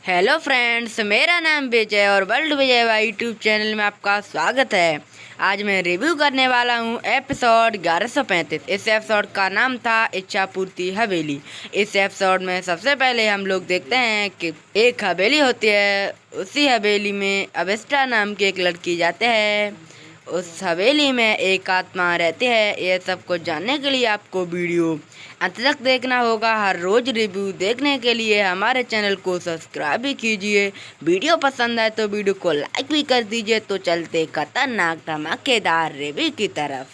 Hello friends, मेरा नाम विजय और वर्ल्ड विजय वाई यूट्यूब चैनल में आपका स्वागत है। आज मैं रिव्यू करने वाला हूँ एपिसोड 1135। इस एपिसोड का नाम था इच्छा पूर्ति हवेली। इस एपिसोड में सबसे पहले हम लोग देखते हैं कि एक हवेली होती है। उसी हवेली में अविष्टा नाम की एक लड़की जाते हैं। उस हवेली में एक आत्मा रहती है। ये सब कुछ जानने के लिए आपको वीडियो अंत तक देखना होगा। हर रोज रिव्यू देखने के लिए हमारे चैनल को सब्सक्राइब भी कीजिए। वीडियो पसंद आए तो वीडियो को लाइक भी कर दीजिए। तो चलते खतरनाक धमाकेदार रिव्यू की तरफ।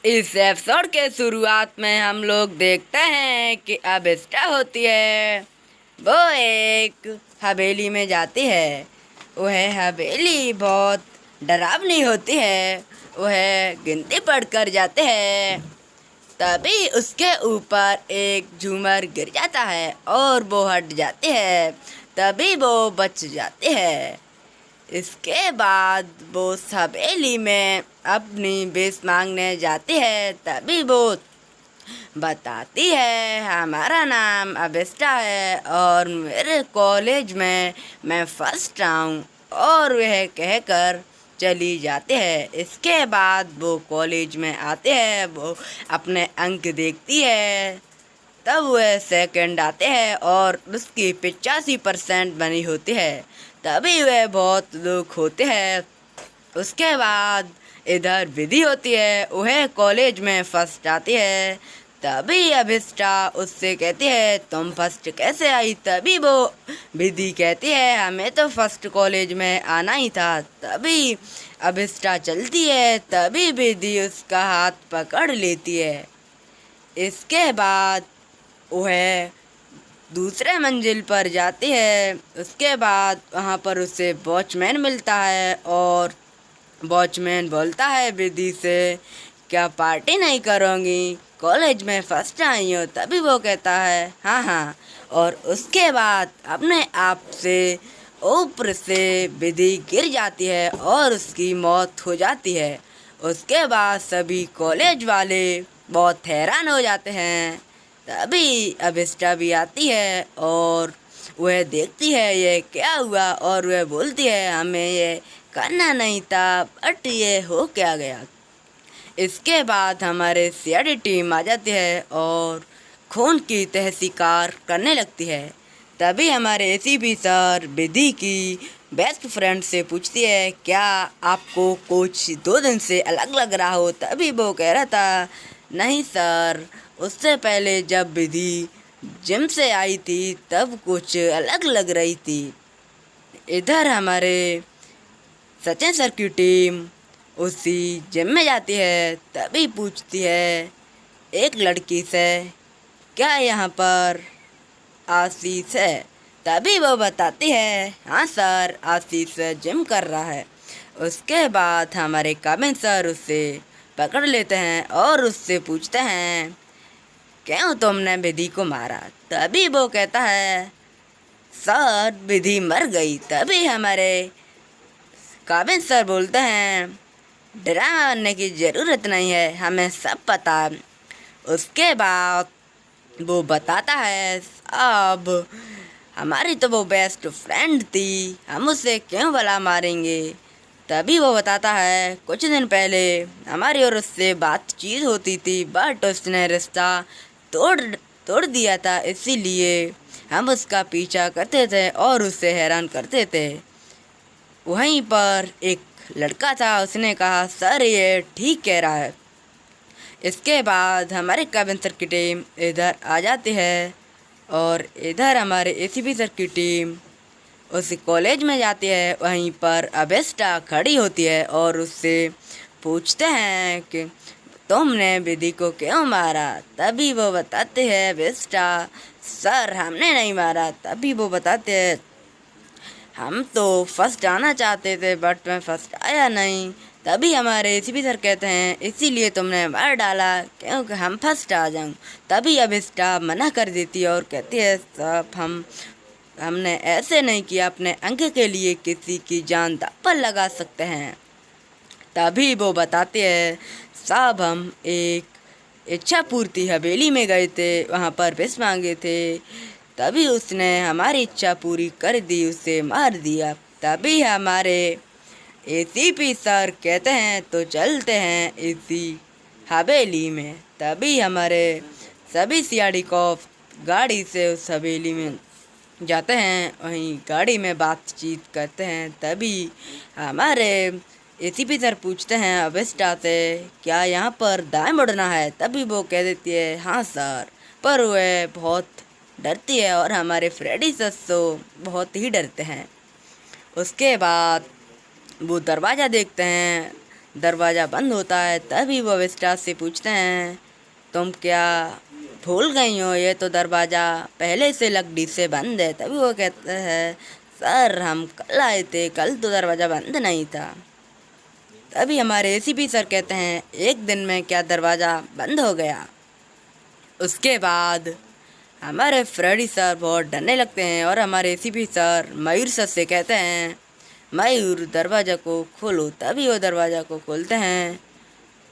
इस एपिसोड के शुरुआत में हम लोग देखते हैं कि अभिष्टा होती है, वो एक हवेली में जाती है। वह हवेली बहुत डरावनी होती है। वह गिनती पढ़कर जाते हैं, तभी उसके ऊपर एक झूमर गिर जाता है और वो हट जाती है। तभी वो बच जाती है। इसके बाद वो हवेली में अपनी विश मांगने जाती है। तभी वो बताती है, हमारा नाम अभिष्टा है और मेरे कॉलेज में मैं फर्स्ट आऊँ। और वह कहकर चली जाते हैं। इसके बाद वो कॉलेज में आते हैं। वो अपने अंक देखती है, तब वह सेकंड आते हैं और उसकी 85% बनी होती है। तभी वह बहुत दुख होते हैं। उसके बाद इधर विधि होती है, वह कॉलेज में फर्स्ट आती है। तभी अभिष्टा उससे कहती है, तुम फर्स्ट कैसे आई? तभी वो विधि कहती है, हमें तो फर्स्ट कॉलेज में आना ही था। तभी अभिष्टा चलती है, तभी विधि उसका हाथ पकड़ लेती है। इसके बाद वह दूसरे मंजिल पर जाती है। उसके बाद वहाँ पर उसे वॉचमैन मिलता है और वॉचमैन बोलता है विधि से, क्या पार्टी नहीं करोगी? कॉलेज में फर्स्ट आई हो। तभी वो कहता है, हाँ हाँ। और उसके बाद अपने आप से ऊपर से विधि गिर जाती है और उसकी मौत हो जाती है। उसके बाद सभी कॉलेज वाले बहुत हैरान हो जाते हैं। तभी अभिष्टा भी आती है और वह देखती है ये क्या हुआ, और वह बोलती है, हमें ये करना नहीं था, बट ये हो क्या गया। इसके बाद हमारे सीआईडी टीम आ जाती है और खून की तहसीकार करने लगती है। तभी हमारे एसीपी सर विधि की बेस्ट फ्रेंड से पूछती है, क्या आपको कुछ 2 दिन से अलग लग रहा हो? तभी वो कह रहा था, नहीं सर, उससे पहले जब विधि जिम से आई थी तब कुछ अलग लग रही थी। इधर हमारे सचिन सर की टीम उसी जिम में जाती है। तभी पूछती है एक लड़की से, क्या यहाँ पर आशीष है? तभी वो बताती है, हाँ सर, आशीष जिम कर रहा है। उसके बाद हमारे काबिन सर उससे पकड़ लेते हैं और उससे पूछते हैं, क्यों तुमने विधि को मारा? तभी वो कहता है, सर, विधि मर गई। तभी हमारे काबिन सर बोलते हैं, ड्रामा बनने की ज़रूरत नहीं है, हमें सब पता है। उसके बाद वो बताता है, अब हमारी तो वो बेस्ट फ्रेंड थी, हम उसे क्यों भला मारेंगे? तभी वो बताता है, कुछ दिन पहले हमारी और उससे बातचीत होती थी, बट उसने रिश्ता तोड़ तोड़ दिया था। इसीलिए हम उसका पीछा करते थे और उससे हैरान करते थे। वहीं पर एक लड़का था, उसने कहा, सर ये ठीक कह रहा है। इसके बाद हमारे काबिन सर की टीम इधर आ जाती है और इधर हमारे एसीपी सर की टीम उस कॉलेज में जाती है। वहीं पर अभिष्टा खड़ी होती है और उससे पूछते हैं कि तुमने विधि को क्यों मारा? तभी वो बताते हैं, अभिष्टा, सर, हमने नहीं मारा। तभी वो बताते हैं, हम तो फर्स्ट आना चाहते थे बट मैं फर्स्ट आया नहीं। तभी हमारे एसीपी सर कहते हैं, इसीलिए तुमने मार डाला क्योंकि हम फर्स्ट आ जाऊँ। तभी अभिष्टा मना कर देती है और कहती है, सब हमने ऐसे नहीं किया, अपने अंक के लिए किसी की जान दांव पर लगा सकते हैं। तभी वो बताते हैं, साहब, हम एक इच्छा पूर्ति हवेली में गए थे, वहाँ पर विश मांगे थे। तभी उसने हमारी इच्छा पूरी कर दी, उसे मार दिया। तभी हमारे एसीपी सर कहते हैं तो चलते हैं इसी हवेली में। तभी हमारे सभी सीआईडी कॉप गाड़ी से उस हवेली में जाते हैं, वहीं गाड़ी में बातचीत करते हैं। तभी हमारे एसीपी सर पूछते हैं अविस्टा से, क्या यहाँ पर दाएं मुड़ना है? तभी वो कह देती है हाँ सर, पर वह बहुत डरती है और हमारे फ्रेडी सस्सो बहुत ही डरते हैं। उसके बाद वो दरवाज़ा देखते हैं, दरवाज़ा बंद होता है। तभी वो अविस्टा से पूछते हैं तुम क्या भूल गई हो, ये तो दरवाज़ा पहले से लकड़ी से बंद है। तभी वो कहते हैं सर हम कल आए थे, कल तो दरवाज़ा बंद नहीं था। तभी हमारे एसीपी सर कहते हैं एक दिन में क्या दरवाज़ा बंद हो गया? उसके बाद हमारे फ्रेडी सर बहुत डरने लगते हैं और हमारे एसीपी सर मयूर सर से कहते हैं मयूर दरवाज़ा को खोलो। तभी वो दरवाज़ा को खोलते हैं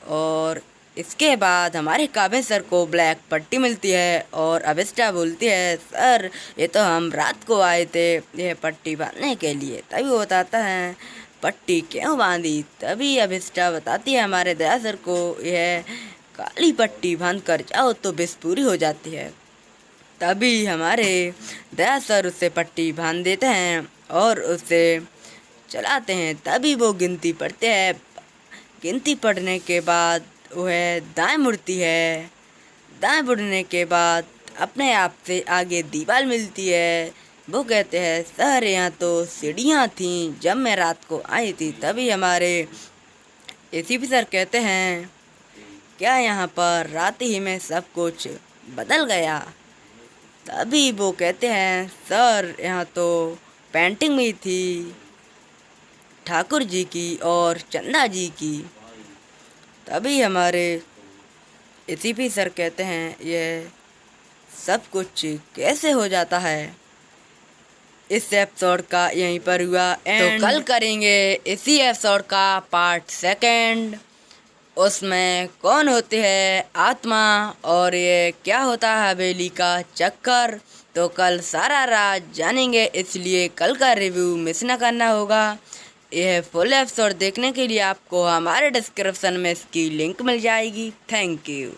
और इसके बाद हमारे काबे सर को ब्लैक पट्टी मिलती है और अविस्टा बोलती है सर ये तो हम रात को आए थे यह पट्टी बांधने के लिए। तभी वो बताता है पट्टी क्यों बांधी? तभी अविस्टा बताती है हमारे दया सर को यह काली पट्टी बांध कर जाओ तो बिस पूरी हो जाती है। तभी हमारे दया सर उसे पट्टी बांध देते हैं और उसे चलाते हैं। तभी वो गिनती पढ़ते हैं, गिनती पढ़ने के बाद वह दाएं मुड़ती है। दाएं मुड़ने के बाद अपने आप से आगे दीवार मिलती है। वो कहते हैं सर यहाँ तो सीढ़ियाँ थीं जब मैं रात को आई थी। तभी हमारे एसीपी सर कहते हैं क्या यहाँ पर रात ही में सब कुछ बदल गया? तभी वो कहते हैं सर यहाँ तो पेंटिंग भी थी ठाकुर जी की और चंदा जी की। तभी हमारे एसीपी सर कहते हैं यह सब कुछ कैसे हो जाता है? इस एपिसोड का यहीं पर हुआ एंड। तो कल करेंगे इसी एपिसोड का पार्ट 2। उसमें कौन होती है आत्मा और ये क्या होता है हवेली का चक्कर, तो कल सारा राज जानेंगे। इसलिए कल का रिव्यू मिस ना करना होगा। यह फुल एपिसोड देखने के लिए आपको हमारे डिस्क्रिप्शन में इसकी लिंक मिल जाएगी। Thank you.